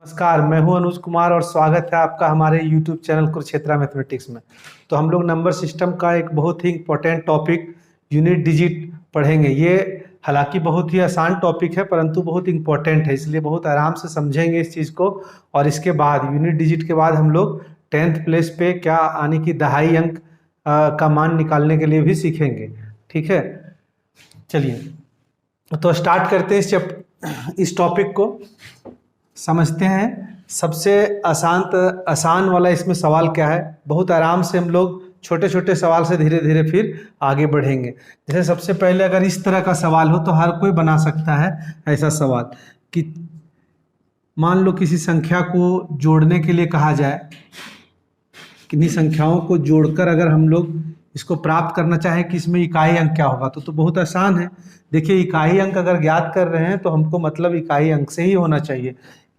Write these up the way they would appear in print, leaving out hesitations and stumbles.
नमस्कार, मैं हूं अनुज कुमार और स्वागत है आपका हमारे YouTube चैनल कुरुक्षेत्र मैथमेटिक्स में। तो हम लोग नंबर सिस्टम का एक बहुत ही इम्पोर्टेंट टॉपिक यूनिट डिजिट पढ़ेंगे। ये हालांकि बहुत ही आसान टॉपिक है परंतु बहुत इम्पोर्टेंट है, इसलिए बहुत आराम से समझेंगे इस चीज़ को। और इसके बाद यूनिट डिजिट के बाद हम लोग 10th प्लेस पे क्या यानी कि दहाई अंक का मान निकालने के लिए भी सीखेंगे। ठीक है, चलिए तो स्टार्ट करते हैं इस टॉपिक को समझते हैं। सबसे आसान वाला इसमें सवाल क्या है, बहुत आराम से हम लोग छोटे छोटे सवाल से धीरे धीरे फिर आगे बढ़ेंगे। जैसे सबसे पहले अगर इस तरह का सवाल हो तो हर कोई बना सकता है ऐसा सवाल कि मान लो किसी संख्या को जोड़ने के लिए कहा जाए, किन्हीं संख्याओं को जोड़कर अगर हम लोग इसको प्राप्त करना चाहें कि इसमें इकाई अंक क्या होगा तो बहुत आसान है। देखिए, इकाई अंक अगर ज्ञात कर रहे हैं तो हमको मतलब इकाई अंक से ही होना चाहिए।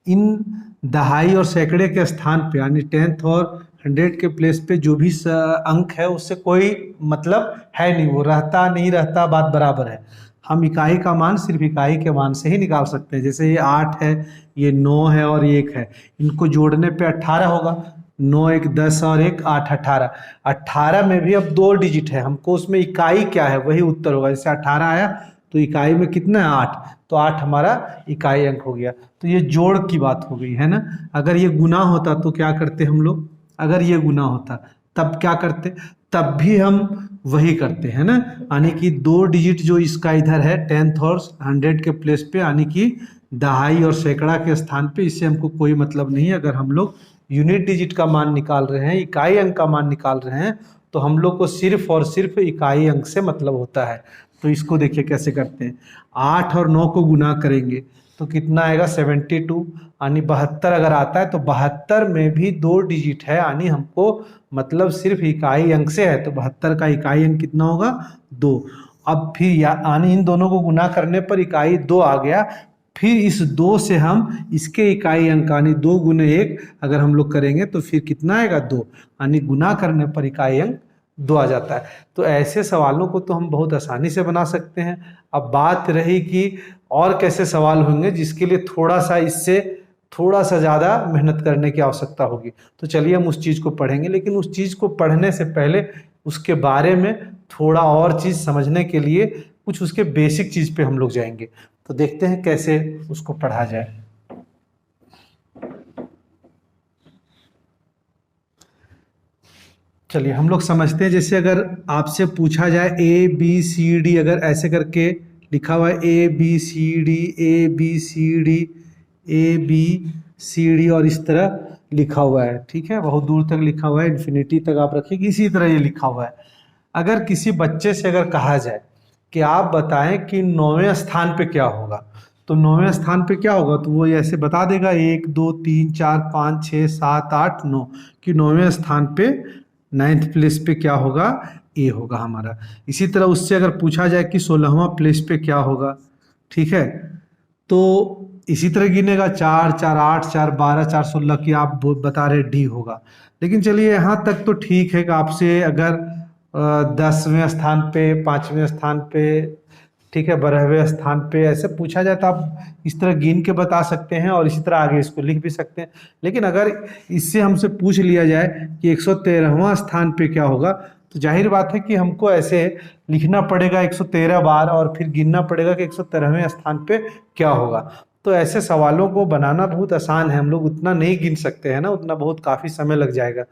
इन दहाई और सैकड़े के स्थान पे यानी 10th और 100 के प्लेस पे जो भी अंक है उससे कोई मतलब है नहीं, वो रहता नहीं रहता बात बराबर है। हम इकाई का मान सिर्फ इकाई के मान से ही निकाल सकते हैं। जैसे ये 8 है, ये 9 है और ये 1 है, इनको जोड़ने पे 18 होगा। 9 1 10 और 1 8 18। 18 में भी अब 2 डिजिट है, हमको उसमें इकाई क्या है वही उत्तर होगा। जैसे 18 आया तो इकाई में कितना है 8, तो 8 हमारा इकाई अंक हो गया। तो ये जोड़ की बात हो गई है ना। अगर ये गुना होता तो क्या करते हम लोग, अगर ये गुना होता तब क्या करते, तब भी हम वही करते हैं ना। यानी कि 2 डिजिट जो इसका इधर है 10th और 100 के प्लेस पे यानी कि दहाई और सैकड़ा के स्थान पे, इससे हमको कोई मतलब नहीं है। अगर हम लोग यूनिट डिजिट का मान निकाल रहे हैं, इकाई अंक का मान निकाल रहे हैं तो हम लोग को सिर्फ और सिर्फ इकाई अंक से मतलब होता है। तो इसको देखिए कैसे करते हैं। 8 और 9 को गुना करेंगे तो कितना आएगा 72, यानी 72 अगर आता है तो 72 में भी 2 डिजिट है, यानी हमको मतलब सिर्फ इकाई अंक से है। तो 72 का इकाई अंक कितना होगा 2। अब फिर यानी इन दोनों को गुना करने पर इकाई 2 आ गया। फिर इस 2 से हम इसके इकाई अंक यानी 2 गुने 1 अगर हम लोग करेंगे तो फिर कितना आएगा 2, यानी गुना करने पर इकाई अंक 2 आ जाता है। तो ऐसे सवालों को तो हम बहुत आसानी से बना सकते हैं। अब बात रही कि और कैसे सवाल होंगे जिसके लिए थोड़ा सा इससे थोड़ा सा ज़्यादा मेहनत करने की आवश्यकता होगी। तो चलिए हम उस चीज़ को पढ़ेंगे, लेकिन उस चीज़ को पढ़ने से पहले उसके बारे में थोड़ा और चीज़ समझने के लिए कुछ उसके बेसिक चीज़ पे हम लोग जाएंगे। तो देखते हैं कैसे उसको पढ़ा जाए। चलिए हम लोग समझते हैं। जैसे अगर आपसे पूछा जाए ABCD, अगर ऐसे करके लिखा हुआ है ABCD ABCD ABCD और इस तरह लिखा हुआ है, ठीक है, बहुत दूर तक लिखा हुआ है, इन्फिनिटी तक आप रखिए, इसी तरह ये लिखा हुआ है। अगर किसी बच्चे से अगर कहा जाए कि आप बताएं कि 9वें स्थान पे क्या होगा, तो 9वें स्थान पे क्या होगा तो वो ऐसे बता देगा 1 2 3 4 5 6 7 8 9 कि 9वें स्थान पे 9th प्लेस पे क्या होगा, ए होगा हमारा। इसी तरह उससे अगर पूछा जाए कि 16वां प्लेस पे क्या होगा, ठीक है, तो इसी तरह गिनेगा 4 4 8 4 12 4 16 की आप बता रहे डी होगा। लेकिन चलिए यहाँ तक तो ठीक है कि आपसे अगर 10वें स्थान पे 5वें स्थान पे, ठीक है, 12वें स्थान पे ऐसे पूछा जाए तो आप इस तरह गिन के बता सकते हैं और इसी तरह आगे इसको लिख भी सकते हैं। लेकिन अगर इससे हमसे पूछ लिया जाए कि 113वां स्थान पे क्या होगा, तो जाहिर बात है कि हमको ऐसे लिखना पड़ेगा 113 बार और फिर गिनना पड़ेगा कि 113वें स्थान पे क्या होगा। तो ऐसे सवालों को बनाना बहुत आसान है, हम लोग उतना नहीं गिन सकते हैं ना, उतना बहुत काफ़ी समय लग जाएगा।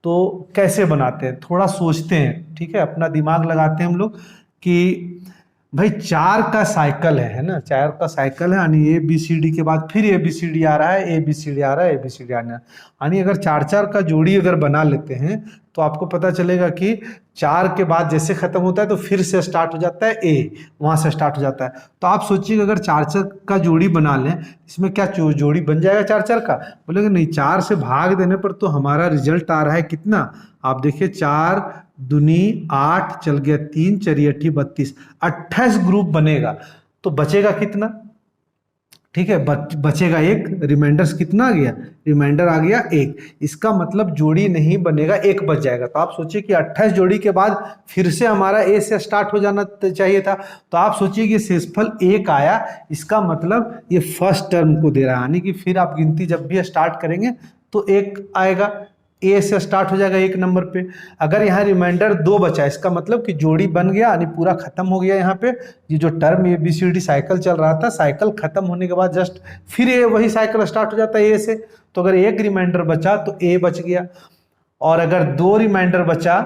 तो कैसे बनाते हैं, थोड़ा सोचते हैं, ठीक है, अपना दिमाग लगाते हैं हम लोग कि भाई 4 का साइकिल है ना, 4 का साइकिल है, यानी ABCD के बाद फिर ABCD आ रहा है, ABCD आ रहा है, ABCD आना है, यानी अगर 4 का जोड़ी अगर बना लेते हैं तो आपको पता चलेगा कि 4 के बाद जैसे खत्म होता है तो फिर से स्टार्ट हो जाता है A, वहाँ से स्टार्ट हो जाता है। तो आप सोचिए अगर 4 का जोड़ी बना लें, इसमें क्या जोड़ी बन जाएगा 4 का, बोलेंगे नहीं, 4 से भाग देने पर तो हमारा रिजल्ट आ रहा है कितना, आप देखिए 4 दूनी 8, चल गया 3 4 8 32, 28 ग्रुप बनेगा। तो बचेगा कितना, ठीक है, बचेगा एक, रिमाइंडर कितना आ गया, रिमाइंडर आ गया एक। इसका मतलब जोड़ी नहीं बनेगा, एक बच जाएगा। तो आप सोचिए कि 28 जोड़ी के बाद फिर से हमारा ए से स्टार्ट हो जाना चाहिए था। तो आप सोचिए कि शेषफल एक आया, इसका मतलब ये फर्स्ट टर्म को दे रहा है, यानी कि फिर आप गिनती जब भी स्टार्ट करेंगे तो एक आएगा, ए से स्टार्ट हो जाएगा एक नंबर पे। अगर यहाँ रिमाइंडर 2 बचा, इसका मतलब कि जोड़ी बन गया, यानी पूरा खत्म हो गया। यहाँ पे ये जो टर्म ABCD साइकिल चल रहा था, साइकिल खत्म होने के बाद जस्ट फिर ये वही साइकिल स्टार्ट हो जाता है ए से। तो अगर एक रिमाइंडर बचा तो ए बच गया, और अगर 2 रिमाइंडर बचा,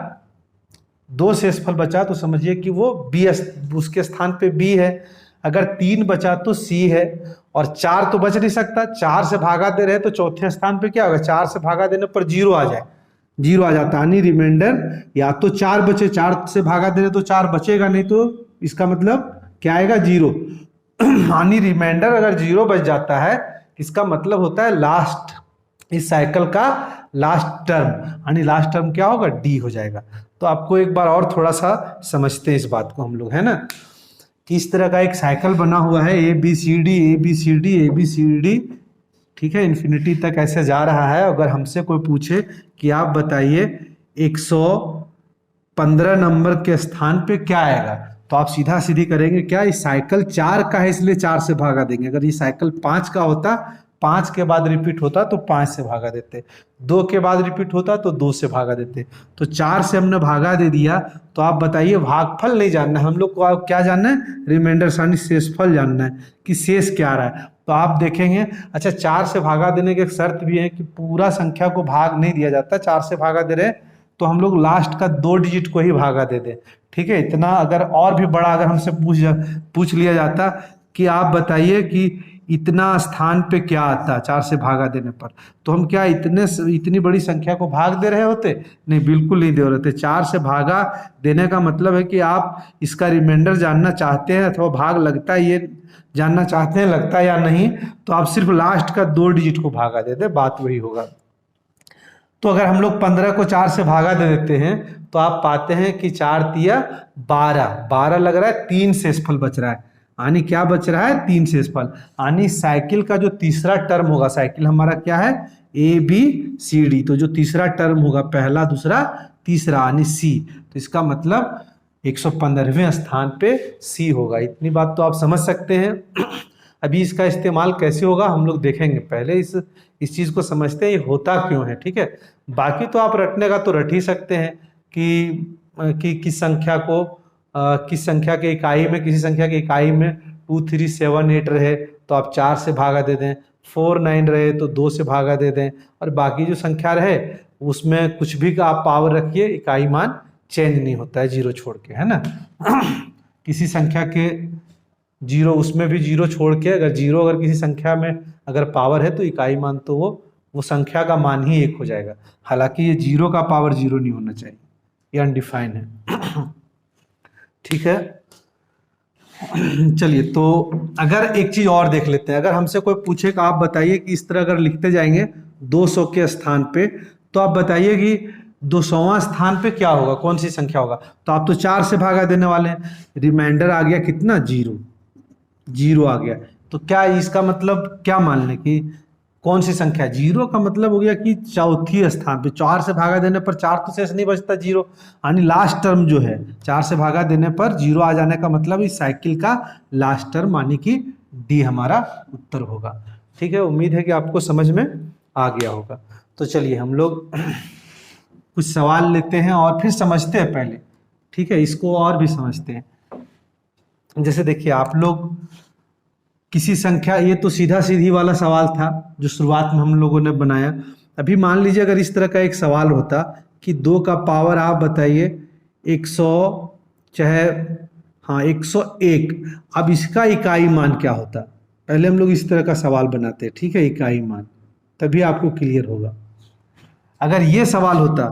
2 शेषफल बचा, तो समझिए कि वो बी, उसके स्थान पे बी है। अगर 3 बचा तो सी है, और 4 तो बच नहीं सकता, 4 से भागा दे रहे तो चौथे स्थान पे क्या होगा, 4 से भागा देने पर 0 आ जाए, 0 आ जाता, यानी रिमाइंडर या तो 4 बचे, 4 से भागा दे रहे तो 4 बचेगा नहीं, तो इसका मतलब क्या आएगा, 0। यानी रिमाइंडर अगर 0 बच जाता है, इसका मतलब होता है लास्ट, इस साइकिल का लास्ट टर्म, यानी लास्ट टर्म क्या होगा, डी हो जाएगा। तो आपको एक बार और थोड़ा सा समझते हैं इस बात को हम लोग, है ना, कि इस तरह का एक साइकिल बना हुआ है, ABCD ABCD ABCD, ठीक है, इन्फिनिटी तक ऐसे जा रहा है। अगर हमसे कोई पूछे कि आप बताइए 115 नंबर के स्थान पे क्या आएगा, तो आप सीधा सीधी करेंगे क्या, इस साइकिल 4 का है इसलिए 4 से भागा देंगे। अगर ये साइकिल 5 का होता, 5 के बाद रिपीट होता तो 5 से भागा देते, 2 के बाद रिपीट होता तो 2 से भागा देते, तो 4 से हमने भागा दे दिया। तो आप बताइए, भागफल नहीं जानना है हम लोग को, क्या जानना है, रिमाइंडर यानी शेषफल जानना है कि शेष क्या आ रहा है। तो आप देखेंगे, अच्छा 4 से भागा देने की एक शर्त भी है कि पूरा संख्या को भाग नहीं दिया जाता, 4 से भागा दे रहे तो हम लोग लास्ट का 2 डिजिट को ही भागा दे दें, ठीक है। इतना अगर और भी बड़ा अगर हमसे पूछ लिया जाता कि आप बताइए कि इतना स्थान पे क्या आता 4 से भागा देने पर, तो हम क्या इतनी बड़ी संख्या को भाग दे रहे होते, नहीं, बिल्कुल नहीं दे रहे थे। 4 से भागा देने का मतलब है कि आप इसका रिमाइंडर जानना चाहते हैं अथवा भाग लगता है ये जानना चाहते हैं लगता है या नहीं, तो आप सिर्फ लास्ट का 2 डिजिट को भागा दे दे, बात वही होगा। तो अगर हम लोग 15 को 4 से भागा दे देते हैं तो आप पाते हैं कि 4 तिया 12 लग रहा है, 3 शेषफल बच रहा है, यानी क्या बच रहा है, 3 शेषफल। यानी साइकिल का जो तीसरा टर्म होगा, साइकिल हमारा क्या है, ABCD, तो जो तीसरा टर्म होगा, पहला दूसरा तीसरा, यानी C, तो इसका मतलब 115वें स्थान पे C होगा। इतनी बात तो आप समझ सकते हैं। अभी इसका इस्तेमाल कैसे होगा हम लोग देखेंगे, पहले इस चीज़ को समझते हैं ये होता क्यों है, ठीक है। बाकी तो आप रटने का तो रट ही सकते हैं कि किस संख्या को किस संख्या के इकाई में, किसी संख्या की इकाई में 2 3 7 8 रहे तो आप 4 से भागा दे दें, 4 9 रहे तो 2 से भागा दे दें, और बाकी जो संख्या रहे उसमें कुछ भी का आप पावर रखिए, इकाई मान चेंज नहीं होता है 0 छोड़ के, है ना। किसी संख्या के 0, उसमें भी 0 छोड़ के, अगर 0 अगर किसी संख्या में अगर पावर है तो इकाई मान तो वो संख्या का मान ही 1 हो जाएगा। हालांकि ये 0 का पावर 0 नहीं होना चाहिए, ये अनडिफाइन है। ठीक है, चलिए, तो अगर एक चीज और देख लेते हैं, अगर हमसे कोई पूछे कि आप बताइए कि इस तरह अगर लिखते जाएंगे 200 के स्थान पे, तो आप बताइए कि 200वां स्थान पे क्या होगा, कौन सी संख्या होगा, तो आप तो 4 से भागा देने वाले हैं, रिमाइंडर आ गया कितना, 0 आ गया, तो क्या इसका मतलब क्या मान लें कि कौन सी संख्या, 0 का मतलब हो गया कि चौथी स्थान पे, 4 से भागा देने पर 4 तो शेष नहीं बचता, 0, यानी लास्ट टर्म जो है 4 से भागा देने पर 0 आ जाने का मतलब इस साइकिल का लास्ट टर्म, यानी कि डी हमारा उत्तर होगा। ठीक है, उम्मीद है कि आपको समझ में आ गया होगा। तो चलिए हम लोग कुछ सवाल लेते हैं और फिर समझते हैं पहले, ठीक है, इसको और भी समझते हैं। जैसे देखिए, आप लोग किसी संख्या, ये तो सीधा सीधी वाला सवाल था जो शुरुआत में हम लोगों ने बनाया। अभी मान लीजिए अगर इस तरह का एक सवाल होता कि 2 का पावर आप बताइए 100 चाहे 101, अब इसका इकाई मान क्या होता, पहले हम लोग इस तरह का सवाल बनाते हैं, ठीक है, इकाई मान, तभी आपको क्लियर होगा। अगर ये सवाल होता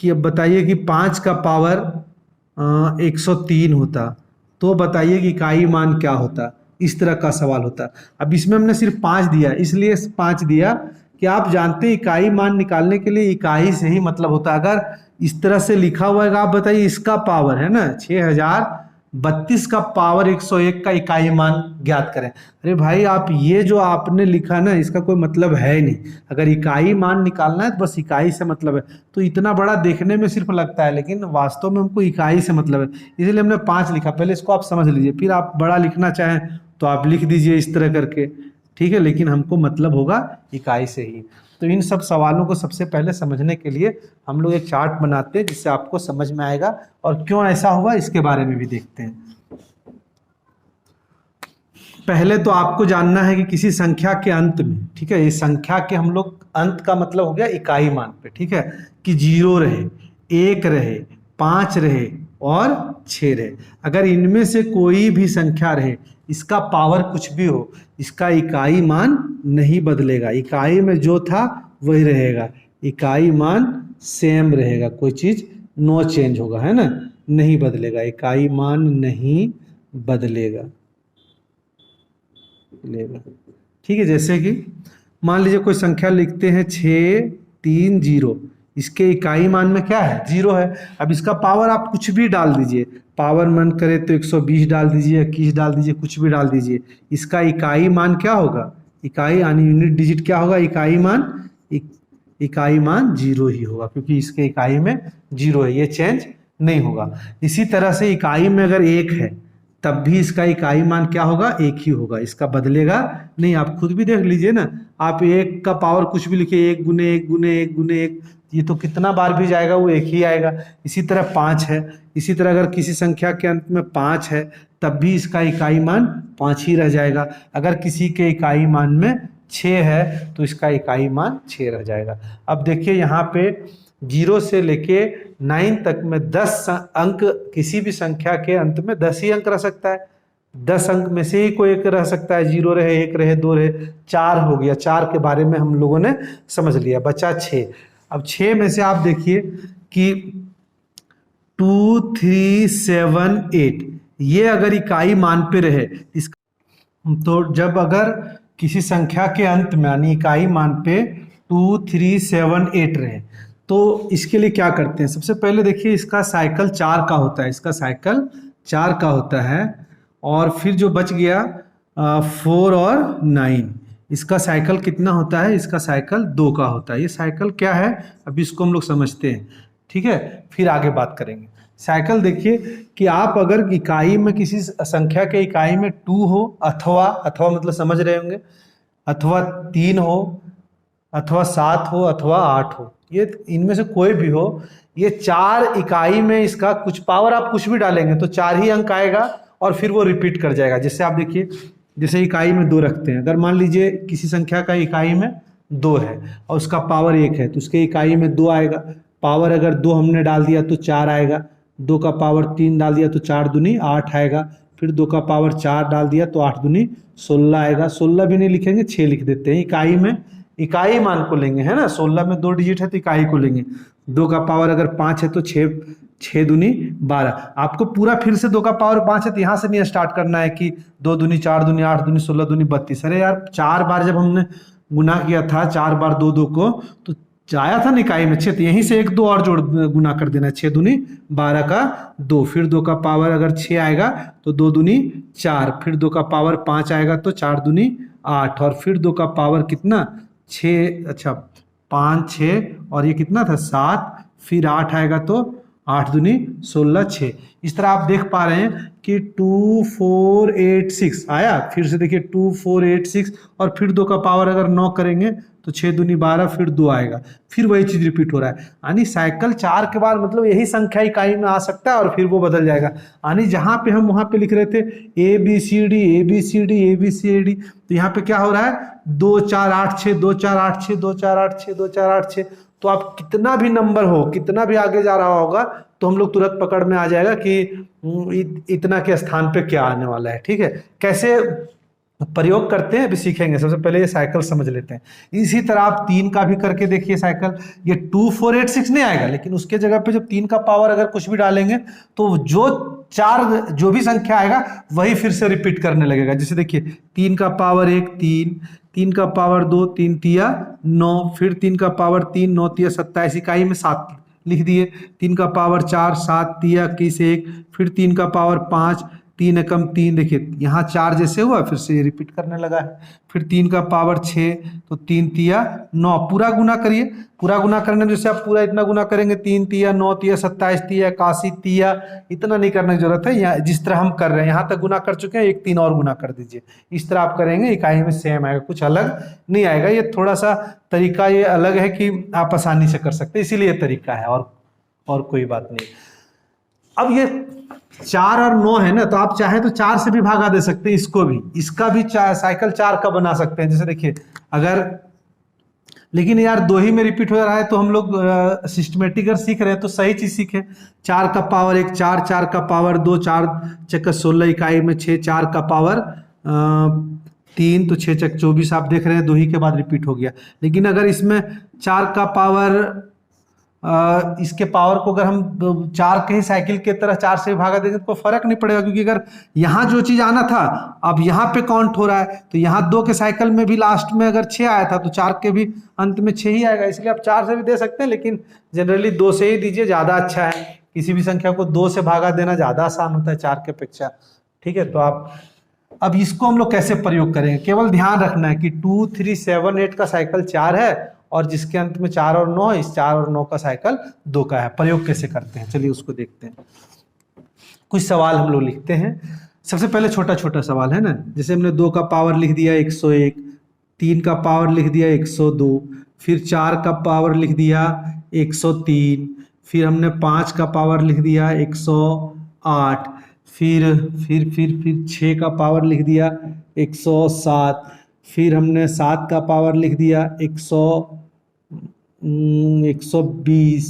कि अब बताइए कि 5 का पावर 103 होता, तो बताइए कि इकाई मान क्या होता, इस तरह का सवाल होता। अब इसमें हमने सिर्फ 5 दिया, इसलिए 5 दिया कि आप जानते हैं इकाई मान निकालने के लिए इकाई से ही मतलब होता है। अगर इस तरह से लिखा हुआ है, आप बताइए इसका पावर है ना 32 का पावर 101 का इकाई मान ज्ञात करें। अरे भाई, आप ये जो आपने लिखा ना, इसका कोई मतलब है नहीं। अगर इकाई मान निकालना है तो बस इकाई से मतलब है। तो इतना बड़ा देखने में सिर्फ लगता है, लेकिन वास्तव में हमको इकाई से मतलब है, इसलिए हमने 5 लिखा। पहले इसको आप समझ लीजिए, फिर आप बड़ा लिखना चाहें तो आप लिख दीजिए इस तरह करके, ठीक है। लेकिन हमको मतलब होगा इकाई से ही। तो इन सब सवालों को सबसे पहले समझने के लिए हम लोग एक चार्ट बनाते हैं, जिससे आपको समझ में आएगा, और क्यों ऐसा हुआ इसके बारे में भी देखते हैं। पहले तो आपको जानना है कि किसी संख्या के अंत में, ठीक है, इस संख्या के हम लोग अंत का मतलब हो गया इकाई मान पे, ठीक है, कि 0 रहे, 1 रहे, 5 रहे और 6 रहे। अगर इनमें से कोई भी संख्या रहे, इसका पावर कुछ भी हो, इसका इकाई मान नहीं बदलेगा। इकाई में जो था वही रहेगा, इकाई मान सेम रहेगा, कोई चीज नो चेंज होगा, है ना, नहीं बदलेगा, इकाई मान नहीं बदलेगा। ठीक है, जैसे कि मान लीजिए कोई संख्या लिखते हैं 630, इसके इकाई मान में क्या है, 0 है। अब इसका पावर आप कुछ भी डाल दीजिए, पावर मन करे तो 120 डाल दीजिए, 21 डाल दीजिए, कुछ भी डाल दीजिए, इसका इकाई मान क्या होगा, इकाई यानी यूनिट डिजिट क्या होगा, इकाई मान, इकाई मान 0 ही होगा, क्योंकि इसके इकाई में 0 है, ये चेंज नहीं होगा। इसी तरह से इकाई में अगर 1 है तब भी इसका इकाई मान क्या होगा, 1 ही होगा, इसका बदलेगा नहीं। आप खुद भी देख लीजिए ना, आप 1 का पावर कुछ भी लिखिए, 1 गुने 1 गुने 1 गुने 1, ये तो कितना बार भी जाएगा वो 1 ही आएगा। इसी तरह 5 है, इसी तरह अगर किसी संख्या के अंत में 5 है तब भी इसका इकाई मान 5 ही रह जाएगा। अगर किसी के इकाई मान में 6 है तो इसका इकाई मान 6 रह जाएगा। अब देखिए यहाँ पे 0 से लेके 9 तक में 10 अंक, किसी भी संख्या के अंत में 10 ही अंक रह सकता है। 10 अंक में से ही कोई एक रह सकता है, 0 रहे, 1 रहे, 2 रहे, 4 हो गया। 4 के बारे में हम लोगों ने समझ लिया, बचा 6। अब 6 में से आप देखिए कि 2, 3, 7, 8 ये अगर इकाई मान पे रहे, तो जब अगर किसी संख्या के अंत में यानी इकाई मान पे 2, 3, 7, 8 रहे, तो इसके लिए क्या करते हैं। सबसे पहले देखिए, इसका साइकिल 4 का होता है, इसका साइकिल 4 का होता है। और फिर जो बच गया 4 और 9, इसका साइकिल कितना होता है, इसका साइकिल 2 का होता है। ये साइकिल क्या है, अभी इसको हम लोग समझते हैं, ठीक है, फिर आगे बात करेंगे। साइकिल देखिए कि आप अगर इकाई में किसी संख्या के इकाई में 2 हो, अथवा मतलब समझ रहे होंगे, अथवा 3 हो, अथवा 7 हो, अथवा 8 हो, ये इनमें से कोई भी हो, ये 4 इकाई में इसका कुछ पावर आप कुछ भी डालेंगे तो 4 ही अंक आएगा और फिर वो रिपीट कर जाएगा। जैसे आप देखिए, जैसे इकाई में 2 रखते हैं, अगर मान लीजिए किसी संख्या का इकाई में 2 है और उसका पावर 1 है तो उसके इकाई में 2 आएगा। पावर अगर 2 हमने डाल दिया तो 4 आएगा, 2 का पावर 3 डाल दिया तो 4 दूनी 8 आएगा, फिर 2 का पावर 4 डाल दिया तो 8 दूनी 16 आएगा। 16 भी नहीं लिखेंगे, 6 लिख देते हैं। इकाई में इकाई मान को लेंगे, है ना, 16 में 2 डिजिट है तो इकाई को लेंगे। 2 का पावर अगर 5 है तो 6 दूनी 12। आपको पूरा फिर से 2 का पावर 5 है तो यहाँ से नहीं स्टार्ट करना है कि 2 दूनी 4 दूनी 8 दूनी 16 दूनी 32। अरे यार, 4 बार जब हमने गुना किया था, 4 बार 2 2 को, तो आया था ना इकाई में 6, तो यहीं से 1 2 और जोड़ गुना कर देना, 6 दूनी 12 का 2, फिर 2 का पावर अगर 6 आएगा तो 2 दूनी 4, फिर 2 का पावर 5 आएगा तो 4 दूनी 8, और फिर 2 का पावर कितना 6, अच्छा 5 6 और ये कितना था 7, फिर 8 आएगा तो 8 दूनी 16 6। इस तरह आप देख पा रहे हैं कि 2 4 8 6 आया। फिर से देखिए 2 4 8 6 और फिर 2 का पावर अगर 9 करेंगे तो 6 दूनी 12, फिर 2 आएगा, फिर वही चीज रिपीट हो रहा है। यानी साइकिल 4 के बाद मतलब यही संख्या इकाई में आ सकता है और फिर वो बदल जाएगा। यानी जहां पे हम वहां पे लिख रहे थे ABCD ABCD ABCD, तो यहाँ पे क्या हो रहा है 2 4 8 6 2 4 8 6 2 4 8 6 2 4 8 6। तो आप कितना भी नंबर हो, कितना भी आगे जा रहा होगा, तो हम लोग तुरंत पकड़ में आ जाएगा कि इतना के स्थान पे क्या आने वाला है। ठीक है, कैसे प्रयोग करते हैं अभी सीखेंगे। सबसे पहले ये साइकिल समझ लेते हैं। इसी तरह आप 3 का भी करके देखिए साइकिल। ये 2 4 8 6 नहीं आएगा, लेकिन उसके जगह पे जब 3 का पावर अगर कुछ भी डालेंगे तो जो भी संख्या आएगा वही फिर से रिपीट करने लगेगा। जैसे देखिए 3 का पावर 1 3, 3 का पावर 2 3 तिया 9, फिर 3 का पावर 3 9 तिया 27, इकाई में 7 लिख दिए, 3 का पावर 4, 7 तिया 21 1, फिर 3 का पावर 5, 3 एकम 3, देखिए यहाँ 4 जैसे हुआ फिर से ये रिपीट करने लगा है, फिर 3 का पावर 6, तो 3 तिया 9, पूरा गुना करिए, पूरा गुना करने में जैसे आप पूरा इतना गुना करेंगे, 3 तिया 9 तिया 27 तिया 81 तिया, इतना नहीं करने की जरूरत है, यहाँ जिस तरह हम कर रहे हैं यहाँ तक गुना कर चुके हैं, एक 3 और गुना कर दीजिए, इस तरह आप करेंगे इकाई में सेम आएगा, कुछ अलग नहीं आएगा। ये थोड़ा सा तरीका ये अलग है कि आप आसानी से कर सकते हैं, इसीलिए तरीका है, और कोई बात नहीं। अब ये 4 और 9 है ना, तो आप चाहे तो 4 से भी भागा दे सकते हैं इसको भी, इसका भी साइकिल 4 का बना सकते हैं। जैसे देखिए अगर, लेकिन यार 2 ही में रिपीट हो रहा है, तो हम लोग सिस्टमेटिक अगर सीख रहे हैं तो सही चीज सीखे। 4 का पावर 1 4, 4 का पावर 2 4 चक्कर 16 इकाई में 6, 4 का पावर 3 तो 6 चक 24, आप देख रहे हैं 2 ही के बाद रिपीट हो गया। लेकिन अगर इसमें 4 का पावर इसके पावर को अगर हम 4 के ही साइकिल के तरह 4 से भागा देंगे तो फर्क नहीं पड़ेगा, क्योंकि अगर यहाँ जो चीज आना था अब यहाँ पे काउंट हो रहा है, तो यहाँ 2 के साइकिल में भी लास्ट में अगर 6 आया था तो 4 के भी अंत में 6 ही आएगा, इसलिए आप 4 से भी दे सकते हैं, लेकिन जनरली 2 से ही दीजिए, ज़्यादा अच्छा है। किसी भी संख्या को 2 से भागा देना ज़्यादा आसान होता है 4 के अपेक्षा, ठीक है। तो आप अब इसको हम लोग कैसे प्रयोग करेंगे, केवल ध्यान रखना है कि 2 3 7 8 का साइकिल 4 है, और जिसके अंत में 4 और 9, इस 4 और 9 का साइकिल 2 का है। प्रयोग कैसे करते हैं चलिए उसको देखते हैं। कुछ सवाल हम लोग लिखते हैं। सबसे पहले छोटा छोटा सवाल है ना, जैसे हमने 2 का पावर लिख दिया 101, 3 का पावर लिख दिया 102, फिर 4 का पावर लिख दिया 103, फिर हमने 5 का पावर लिख दिया 108, फिर 6 का पावर लिख दिया 107, फिर हमने 7 का पावर लिख दिया 120,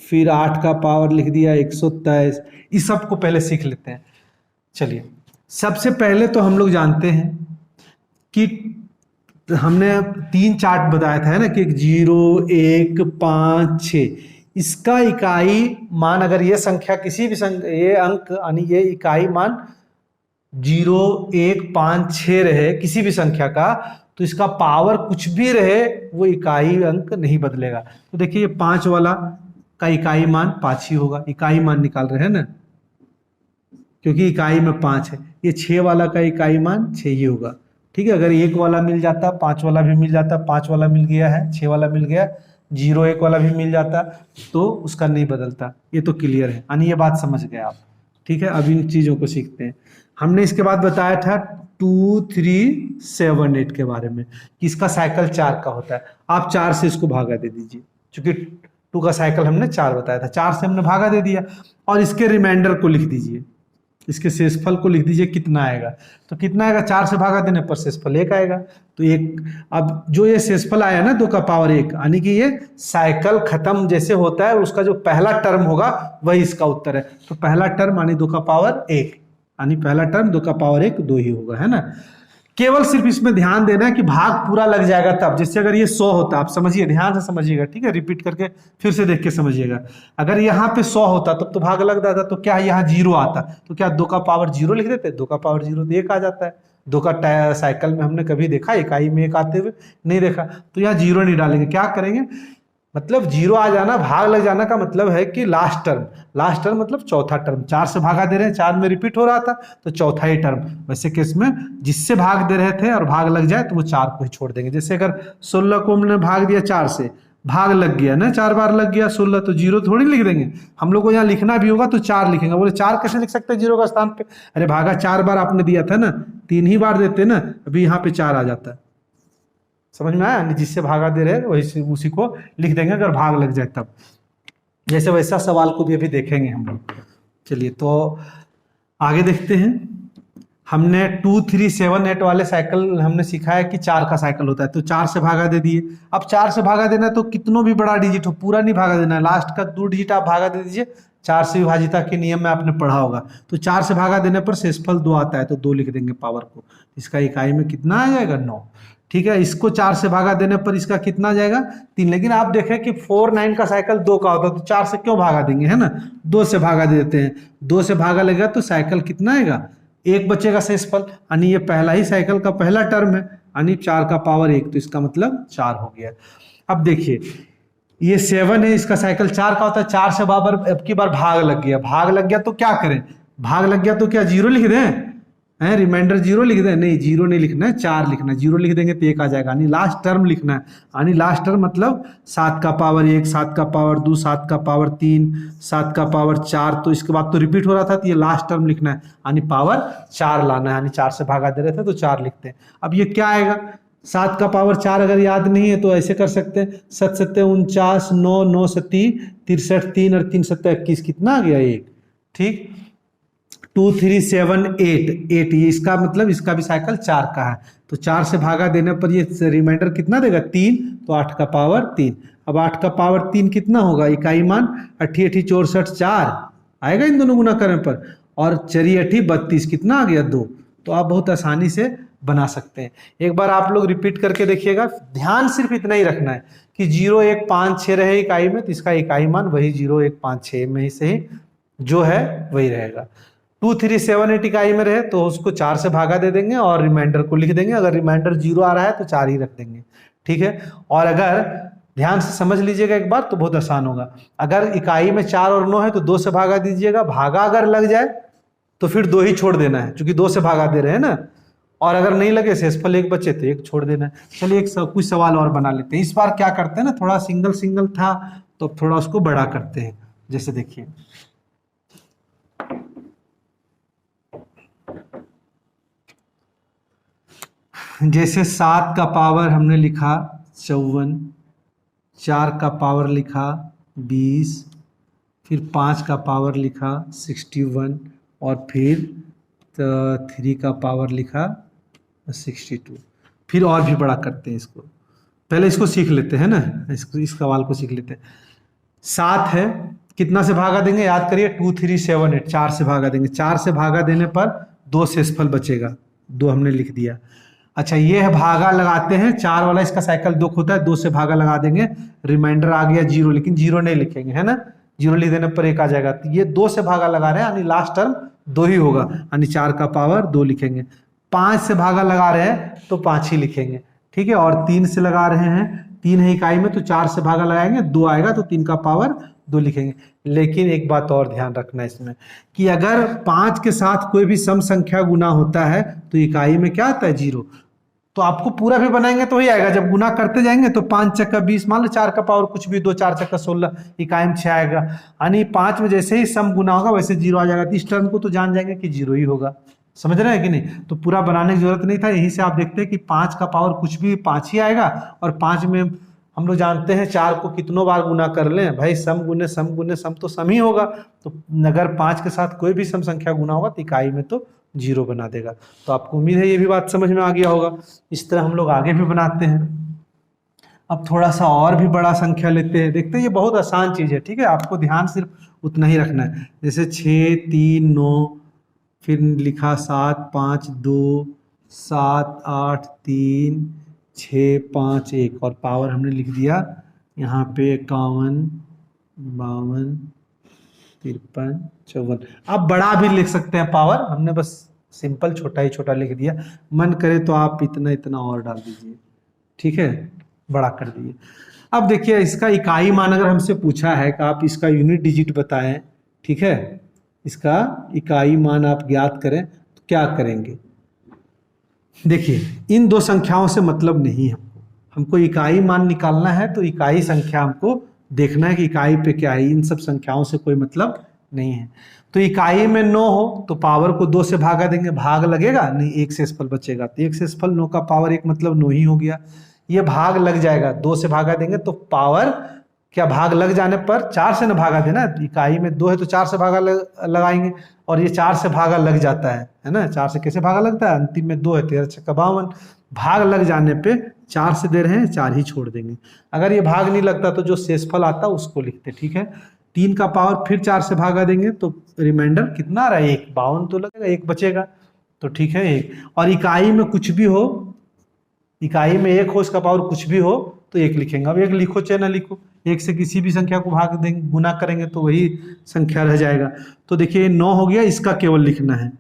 फिर 8 का पावर लिख दिया 123। इस सब को पहले सीख लेते हैं। चलिए सबसे पहले तो हम लोग जानते हैं कि हमने 3 चार्ट बताया था है ना, कि 0 1 5 6, इसका इकाई मान अगर ये संख्या किसी भी ये अंक यानी ये इकाई मान 0 1 5 6 रहे किसी भी संख्या का, तो इसका पावर कुछ भी रहे वो इकाई अंक नहीं बदलेगा। तो देखिए ये 5 वाला का इकाई मान 5 ही होगा, इकाई मान निकाल रहे हैं ना, क्योंकि इकाई में 5 है। ये 6 वाला का इकाई मान 6 ही होगा, ठीक है। अगर 1 वाला मिल जाता, 5 वाला भी मिल जाता, 5 वाला मिल गया है, 6 वाला मिल गया, 0 1 वाला भी मिल जाता, तो उसका नहीं बदलता। ये तो क्लियर है, यानी ये बात समझ गए आप, ठीक है। अब इन चीज़ों को सीखते हैं। हमने इसके बाद बताया था 2 3 7 8 के बारे में, कि इसका साइकिल 4 का होता है। आप 4 से इसको भागा दे दीजिए, क्योंकि 2 का साइकिल हमने 4 बताया था, 4 से हमने भागा दे दिया, और इसके रिमाइंडर को लिख दीजिए, इसके शेषफल को लिख दीजिए कितना आएगा। तो कितना आएगा, 4 से भागा देने पर शेषफल 1 आएगा। तो 1, अब जो ये शेषफल आया ना 2 का पावर 1, यानी कि ये साइकिल खत्म जैसे होता है, उसका जो पहला टर्म होगा वही इसका उत्तर है। तो पहला टर्म यानी 2 का पावर 1, यानी पहला टर्म 2 का पावर 1 2 ही होगा, है ना। केवल सिर्फ इसमें ध्यान देना है कि भाग पूरा लग जाएगा तब, जैसे अगर ये 100 होता, आप समझिए, ध्यान से समझिएगा, ठीक है, रिपीट करके फिर से देख के समझिएगा। अगर यहाँ पे 100 होता तब तो भाग लग जाता, तो क्या यहाँ 0 आता, तो क्या 2 का पावर 0 लिख देते, 2 का पावर 0 तो 1 आ जाता है। 2 का साइकिल में हमने कभी देखा इकाई में 1 आते हुए, नहीं देखा, तो यहाँ 0 नहीं डालेंगे। क्या करेंगे, मतलब 0 आ जाना, भाग लग जाना का मतलब है कि लास्ट टर्म मतलब चौथा टर्म। 4 से भागा दे रहे हैं, 4 में रिपीट हो रहा था, तो चौथा ही टर्म। वैसे केस में जिससे भाग दे रहे थे और भाग लग जाए तो वो 4 को ही छोड़ देंगे। जैसे अगर 16 को हमने भाग दिया 4 से, भाग लग गया ना, 4 बार लग गया 16, तो 0 थोड़ी लिख देंगे। हम लोग को यहाँ लिखना भी होगा तो 4 लिखेंगे। बोले 4 कैसे लिख सकते हैं 0 का स्थान पे, अरे भागा 4 बार आपने दिया था ना, 3 ही बार देते ना, अभी यहाँ पे 4 आ जाता है। समझ में आया, जिससे भागा दे रहे वही उसी को लिख देंगे अगर भाग लग जाए तब। जैसे वैसा सवाल को भी अभी देखेंगे हम लोग। चलिए तो आगे देखते हैं। हमने 2 3 7 8 वाले साइकिल हमने सीखा है कि 4 का साइकिल होता है, तो 4 से भागा दे दिए। अब 4 से भागा देना है तो कितनों भी बड़ा डिजिट हो, पूरा नहीं भागा देना है, लास्ट का 2 डिजिट आप भागा दे दीजिए। 4 से विभाजिता के नियम में आपने पढ़ा होगा, तो 4 से भागा देने पर शेषफल 2 आता है, तो 2 लिख देंगे पावर को। इसका इकाई में कितना आ जाएगा 9, ठीक है। इसको 4 से भागा देने पर इसका कितना आ जाएगा 3। लेकिन आप देखें कि 4 9 का साइकिल 2 का होता है, तो 4 से क्यों भागा देंगे, है ना, 2 से भागा देते हैं। 2 से भागा लेगा तो साइकिल कितना आएगा, 1 बचेगा शेषफल, यानी ये पहला ही साइकिल का पहला टर्म है, यानी 4 का पावर 1, तो इसका मतलब 4 हो गया। अब देखिए ये 7 है, इसका साइकिल 4 का होता है। 4 से बार अब की बार भाग लग गया, भाग लग गया तो क्या करें, भाग लग गया तो क्या जीरो लिख दें, है रिमाइंडर जीरो लिख दें, नहीं जीरो नहीं लिखना है, 4 लिखना है। जीरो लिख देंगे तो 1 आ जाएगा, यानी लास्ट टर्म लिखना है। यानी लास्ट टर्म मतलब 7 का पावर 1, 7 का पावर 2, 7 का पावर 3, 7 का पावर 4, तो इसके बाद तो रिपीट हो रहा था, तो ये लास्ट टर्म लिखना है, यानी पावर 4 लाना है। यानी 4 से भागा दे रहे थे तो 4 लिखते हैं। अब ये क्या आएगा, 7 का पावर 4 अगर याद नहीं है तो ऐसे कर सकते हैं, 7 7 49, 9 9 से 63, 3 और 3 7 21, कितना आ गया 1, ठीक। 2 3 7 8, 8 ये इसका मतलब इसका भी साइकिल 4 का है, तो 4 से भागा देने पर ये रिमाइंडर कितना देगा 3, तो 8 का पावर 3। अब 8 का पावर 3 कितना होगा, इकाई मान 8 8 64, 4 आएगा इन दोनों गुना करने पर, और 4 8 32, कितना आ गया 2। तो आप बहुत आसानी से बना सकते हैं। एक बार आप लोग रिपीट करके देखिएगा, ध्यान सिर्फ इतना ही रखना है कि 0 1 5 6 रहे इकाई में, तो इसका इकाई मान वही 0 1 5 6 में ही से ही जो है वही रहेगा। 2 3 7 8 इकाई में रहे तो उसको 4 से भागा दे देंगे और रिमाइंडर को लिख देंगे। अगर रिमाइंडर 0 आ रहा है तो 4 ही रख देंगे, ठीक है। और अगर ध्यान से समझ लीजिएगा एक बार तो बहुत आसान होगा। अगर इकाई में 4 और 9 है तो 2 से भागा दीजिएगा, भागा अगर लग जाए तो फिर 2 ही छोड़ देना है, क्योंकि 2 से भागा दे रहे हैं ना। और अगर नहीं लगे शेषफल 1 बचे तो 1 छोड़ देना है। चलिए कुछ सवाल और बना लेते हैं। इस बार क्या करते हैं ना, थोड़ा सिंगल सिंगल था तो थोड़ा उसको बड़ा करते हैं। जैसे देखिए, जैसे 7 का पावर हमने लिखा 54, 4 का पावर लिखा 20, फिर 5 का पावर लिखा 61, और फिर 3 का पावर लिखा 62। फिर और भी बड़ा करते हैं इसको, पहले इसको सीख लेते हैं ना, इस सवाल को सीख लेते हैं। 7 है, कितना से भागा देंगे याद करिए, 2 3 7 8, 4 से भागा देंगे। 4 से भागा देने पर 2 शेषफल बचेगा, 2 हमने लिख दिया। अच्छा ये है भागा लगाते हैं, 4 वाला इसका साइकिल 2 होता है, 2 से भागा लगा देंगे, रिमाइंडर आ गया 0, लेकिन 0 नहीं लिखेंगे, है ना, 0 लिख देने पर 1 आ जाएगा। तो ये 2 से भागा लगा रहे हैं, यानी लास्ट टर्म 2 ही होगा, यानी 4 का पावर 2 लिखेंगे। 5 से भागा लगा रहे हैं तो 5 ही लिखेंगे, ठीक है। और 3 से लगा रहे हैं, 3 है इकाई में तो 4 से भागा लगाएंगे, 2 आएगा तो 3 का पावर 2 लिखेंगे। लेकिन एक बात और ध्यान रखना इसमें कि अगर 5 के साथ कोई भी सम संख्या गुना होता है तो इकाई में क्या आता है 0, तो आपको पूरा भी बनाएंगे तो ही आएगा। जब गुना करते जाएंगे तो 5 चक्का 20, मान लो 4 का पावर कुछ भी 2, 4 चक्का 16, इकाई में 6 आएगा, यानी 5 में जैसे ही सम गुना होगा वैसे 0 आ जाएगा। तो इस टर्म को तो जान जाएंगे कि 0 ही होगा, समझ रहे हैं कि नहीं। तो पूरा बनाने की जरूरत नहीं था, यहीं से आप देखते हैं कि 5 का पावर कुछ भी 5 ही आएगा, और 5 में हम लोग जानते हैं 4 को कितनों बार गुना कर लें भाई, सम गुने सम गुने सम तो सम ही होगा। तो अगर 5 के साथ कोई भी सम संख्या गुना होगा तो इकाई में तो 0 बना देगा। तो आपको उम्मीद है ये भी बात समझ में आ गया होगा। इस तरह हम लोग आगे भी बनाते हैं। अब थोड़ा सा और भी बड़ा संख्या लेते हैं, देखते हैं, ये बहुत आसान चीज़ है, ठीक है। आपको ध्यान सिर्फ उतना ही रखना है। जैसे 6 3 9, फिर लिखा 7 5 2, 7 8 3 6 5 1, और पावर हमने लिख दिया यहाँ पे 51 52 53 54। आप बड़ा भी लिख सकते हैं पावर, हमने बस सिंपल छोटा ही छोटा लिख दिया। मन करे तो आप इतना इतना और डाल दीजिए, ठीक है, बड़ा कर दीजिए। अब देखिए इसका इकाई मान अगर हमसे पूछा है कि आप इसका यूनिट डिजिट बताएं, ठीक है, इसका इकाई मान आप ज्ञात करें तो क्या करेंगे। देखिए इन दो संख्याओं से मतलब नहीं, हमको इकाई मान निकालना है, तो इकाई संख्या हमको देखना है कि इकाई पे क्या है, इन सब संख्याओं से कोई मतलब नहीं है। तो इकाई में 9 हो तो पावर को 2 से भागा देंगे, भाग लगेगा नहीं, 1 शेषफल बचेगा, तो 1 शेषफल 9 का पावर 1 मतलब 9 ही हो गया। ये भाग लग जाएगा, 2 से भागा देंगे तो पावर क्या, भाग लग जाने पर 4 से न भागा देना, इकाई में 2 है तो 4 से भागा लगाएंगे, और ये 4 से भागा लग जाता है ना। 4 से कैसे भागा लगता है, अंतिम में 2 है, 13 छक्का 52, भाग लग जाने पे 4 से दे रहे हैं 4 ही छोड़ देंगे। अगर ये भाग नहीं लगता तो जो शेषफल आता उसको लिखते, ठीक है। 3 का पावर फिर 4 से भागा देंगे तो रिमाइंडर कितना आ रहा है 1, 52 तो लगेगा, 1 बचेगा, तो ठीक है 1। और इकाई में कुछ भी हो, इकाई में 1 हो, इसका पावर कुछ भी हो तो 1 लिखेंगे। अब 1 लिखो चाहे ना लिखो, 1 से किसी भी संख्या को भाग देंगे, गुना करेंगे तो वही संख्या रह जाएगा। तो देखिए 9 हो गया, इसका केवल लिखना है,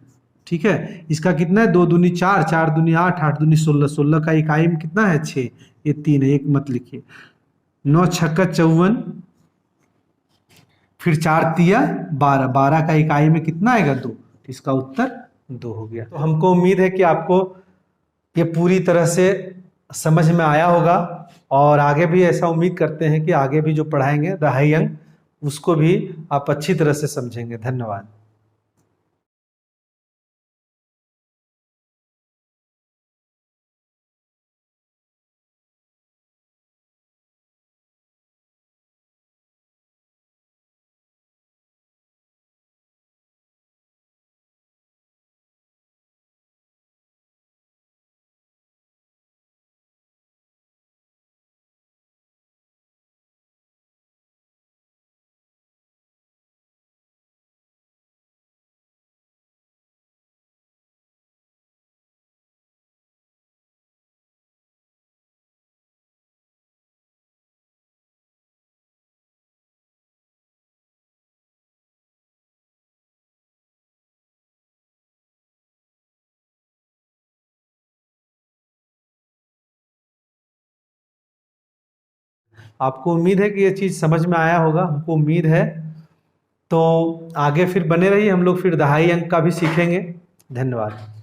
ठीक है। इसका कितना है, 2 दूनी 4, 4 दूनी 8, 8 दूनी 16, 16 का इकाई में कितना है 6, ये 3 है, 1 मत लिखिए। 9 छक्का 54, फिर 4 तिया 12, 12 का इकाई में कितना आएगा 2, इसका उत्तर 2 हो गया। तो हमको उम्मीद है कि आपको ये पूरी तरह से समझ में आया होगा, और आगे भी ऐसा उम्मीद करते हैं कि आगे भी जो पढ़ाएंगे दहाई अंक उसको भी आप अच्छी तरह से समझेंगे। धन्यवाद। आपको उम्मीद है कि ये चीज़ समझ में आया होगा, हमको उम्मीद है। तो आगे फिर बने रहिए, हम लोग फिर दहाई अंक का भी सीखेंगे। धन्यवाद।